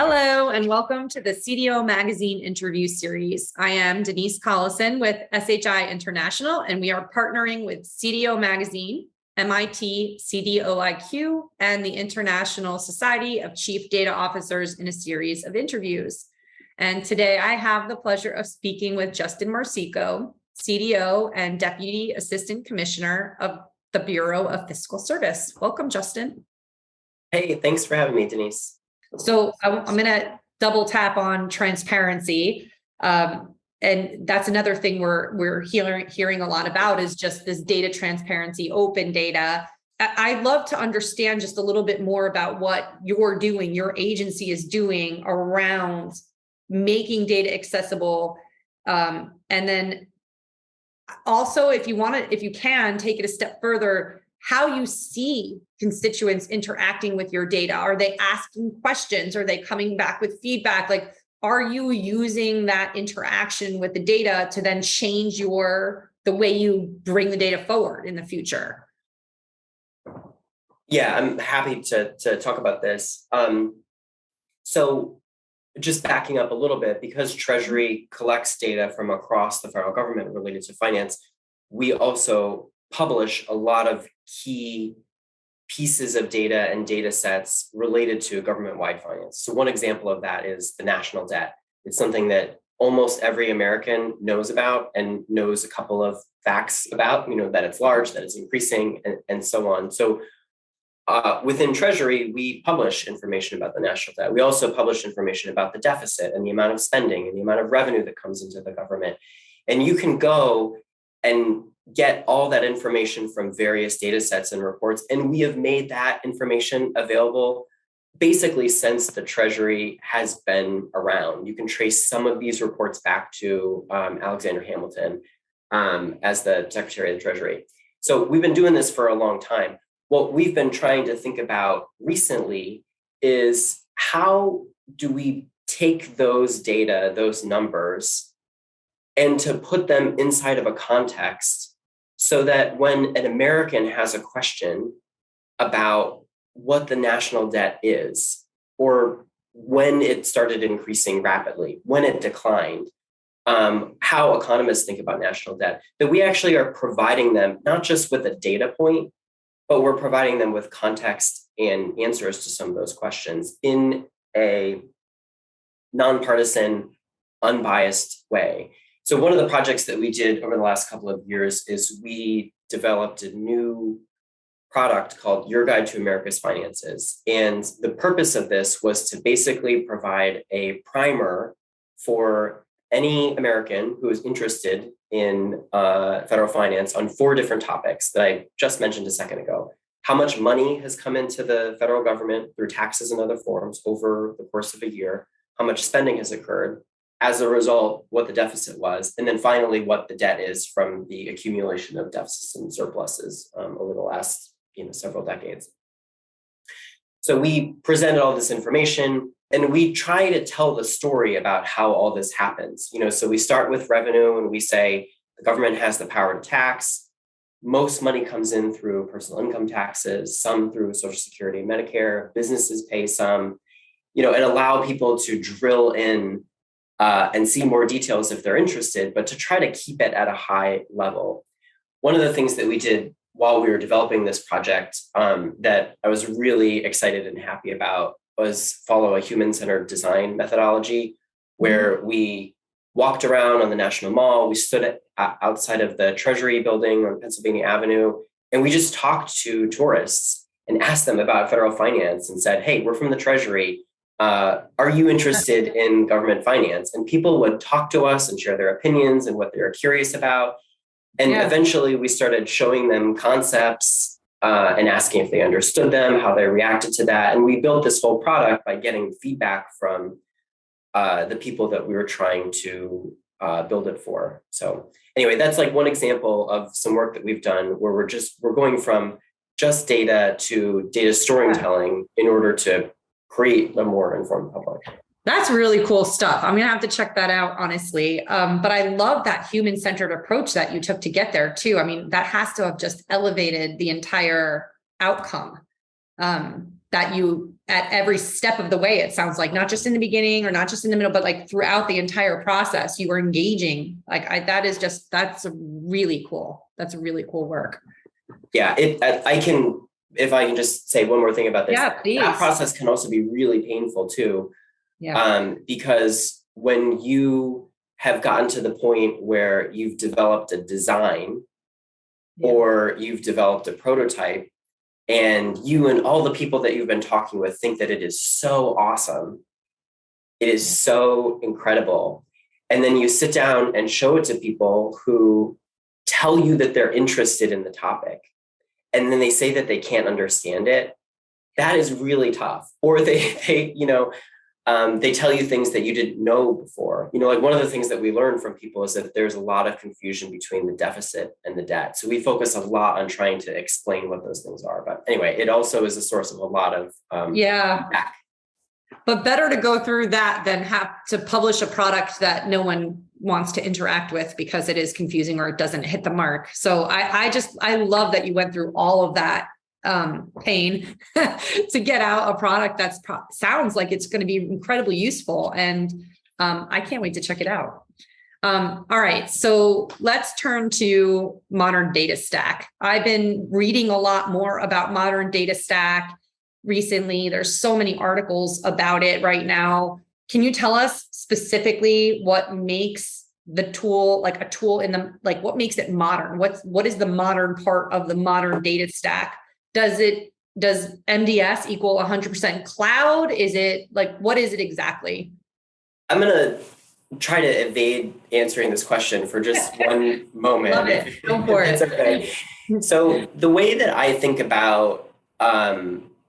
Hello, and welcome to the CDO Magazine interview series. I am Denise Collison with SHI International, and we are partnering with CDO Magazine, MIT CDOIQ, and the International Society of Chief Data Officers in a series of interviews. And today I have the pleasure of speaking with Justin Marsico, CDO and Deputy Assistant Commissioner of the Bureau of Fiscal Service. Welcome, Justin. Hey, thanks for having me, Denise. So I'm going to double tap on transparency. And that's another thing we're hearing a lot about is just this data transparency, open data. I'd love to understand just a little bit more about what you're doing, your agency is doing around making data accessible. And then also, if you can take it a step further, how you see constituents interacting with your data. Are they asking questions? Are they coming back with feedback? Like, are you using that interaction with the data to then change the way you bring the data forward in the future? Yeah, I'm happy to talk about this. So just backing up a little bit, because Treasury collects data from across the federal government related to finance, we also publish a lot of key pieces of data and data sets related to government-wide finance. So one example of that is the national debt. It's something that almost every American knows about and knows a couple of facts about, that it's large, that it's increasing, and so on. So within Treasury, we publish information about the national debt. We also publish information about the deficit and the amount of spending and the amount of revenue that comes into the government. And you can go and get all that information from various data sets and reports. And we have made that information available basically since the Treasury has been around. You can trace some of these reports back to Alexander Hamilton as the Secretary of the Treasury. So we've been doing this for a long time. What we've been trying to think about recently is how do we take those data, those numbers, and to put them inside of a context so that when an American has a question about what the national debt is, or when it started increasing rapidly, when it declined, how economists think about national debt, that we actually are providing them not just with a data point, but we're providing them with context and answers to some of those questions in a nonpartisan, unbiased way. So one of the projects that we did over the last couple of years is we developed a new product called Your Guide to America's Finances. And the purpose of this was to basically provide a primer for any American who is interested in federal finance on 4 different topics that I just mentioned a second ago. How much money has come into the federal government through taxes and other forms over the course of a year? How much spending has occurred? As a result, what the deficit was, and then finally, what the debt is from the accumulation of deficits and surpluses over the last several decades. So we presented all this information, and we try to tell the story about how all this happens. So we start with revenue, and we say the government has the power to tax. Most money comes in through personal income taxes, some through Social Security and Medicare. Businesses pay some, and allow people to drill in and see more details if they're interested, but to try to keep it at a high level. One of the things that we did while we were developing this project that I was really excited and happy about was follow a human-centered design methodology, where we walked around on the National Mall, we stood outside of the Treasury building on Pennsylvania Avenue, and we just talked to tourists and asked them about federal finance and said, hey, we're from the Treasury. Are you interested in government finance? And people would talk to us and share their opinions and what they're curious about. And eventually we started showing them concepts and asking if they understood them, how they reacted to that. And we built this whole product by getting feedback from the people that we were trying to build it for. So anyway, that's like one example of some work that we've done where we're going from just data to data storytelling in order to create a more informed public. That's really cool stuff. I'm going to have to check that out, honestly. But I love that human-centered approach that you took to get there too. I mean, that has to have just elevated the entire outcome. that you, at every step of the way, it sounds like, not just in the beginning or not just in the middle, but like throughout the entire process, you were engaging. Like that's really cool. That's really cool work. Yeah, if I can just say one more thing about this. Yeah, please. That process can also be really painful too. Yeah. Because when you have gotten to the point where you've developed a design or you've developed a prototype, and you and all the people that you've been talking with think that it is so awesome, it is so incredible, and then you sit down and show it to people who tell you that they're interested in the topic, and then they say that they can't understand it, that is really tough. Or they tell you things that you didn't know before. Like one of the things that we learned from people is that there's a lot of confusion between the deficit and the debt. So we focus a lot on trying to explain what those things are. But anyway, it also is a source of a lot of feedback. But better to go through that than have to publish a product that no one wants to interact with because it is confusing or it doesn't hit the mark. So I love that you went through all of that pain to get out a product that's sounds like it's going to be incredibly useful. And I can't wait to check it out. All right. So let's turn to modern data stack. I've been reading a lot more about modern data stack recently. There's so many articles about it right now. Can you tell us specifically what makes the tool like a tool what makes it modern? What is the modern part of the modern data stack? Does MDS equal 100% cloud? Is it what is it exactly? I'm going to try to evade answering this question for just one moment. Love it. Go for it. Okay. So the way that I think about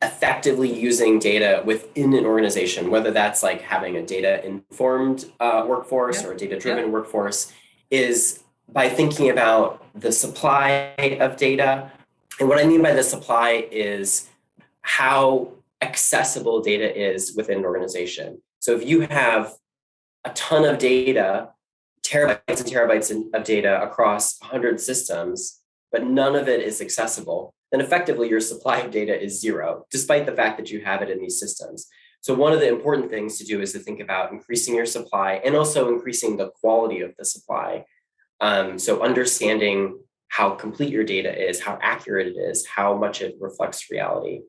effectively using data within an organization, whether that's like having a data-informed workforce or a data-driven workforce, is by thinking about the supply of data. And what I mean by the supply is how accessible data is within an organization. So if you have a ton of data, terabytes and terabytes of data across 100 systems, but none of it is accessible, then effectively your supply of data is zero, despite the fact that you have it in these systems. So one of the important things to do is to think about increasing your supply and also increasing the quality of the supply. So understanding how complete your data is, how accurate it is, how much it reflects reality.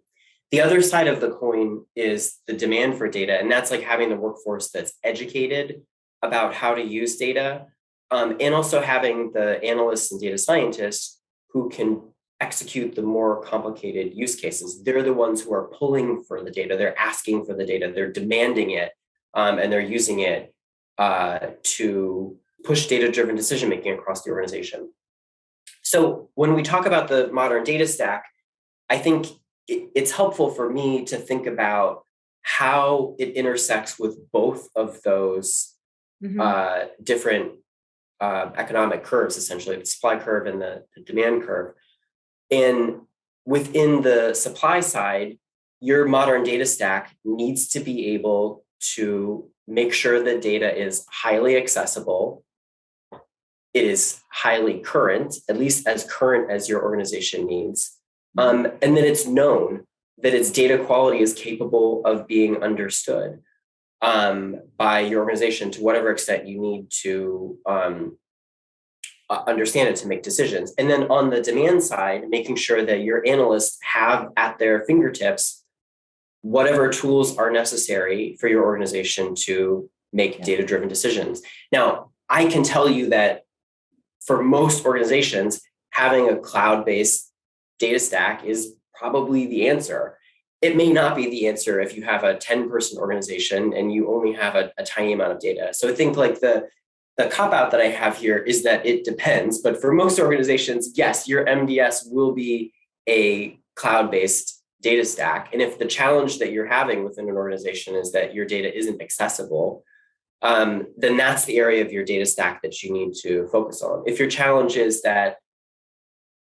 The other side of the coin is the demand for data, and that's like having the workforce that's educated about how to use data, and also having the analysts and data scientists who can execute the more complicated use cases. They're the ones who are pulling for the data, they're asking for the data, they're demanding it, and they're using it to push data-driven decision-making across the organization. So when we talk about the modern data stack, I think it's helpful for me to think about how it intersects with both of those different economic curves, essentially the supply curve and the demand curve. And within the supply side, your modern data stack needs to be able to make sure that data is highly accessible, it is highly current, at least as current as your organization needs, and that it's known that its data quality is capable of being understood by your organization to whatever extent you need to understand it to make decisions. And then on the demand side, making sure that your analysts have at their fingertips whatever tools are necessary for your organization to make data-driven decisions. Now, I can tell you that for most organizations, having a cloud-based data stack is probably the answer. It may not be the answer if you have a 10-person organization and you only have a tiny amount of data. So I think like the cop-out that I have here is that it depends. But for most organizations, yes, your MDS will be a cloud-based data stack. And if the challenge that you're having within an organization is that your data isn't accessible, then that's the area of your data stack that you need to focus on. If your challenge is that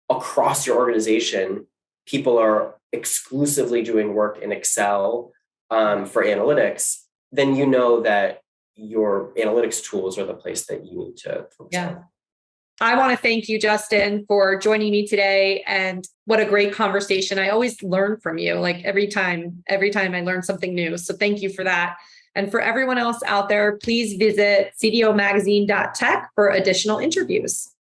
across your organization, people are exclusively doing work in Excel for analytics, then you know that your analytics tools are the place that you need to focus on. I want to thank you, Justin, for joining me today. And what a great conversation. I always learn from you, like every time I learn something new. So thank you for that. And for everyone else out there, please visit cdomagazine.tech for additional interviews.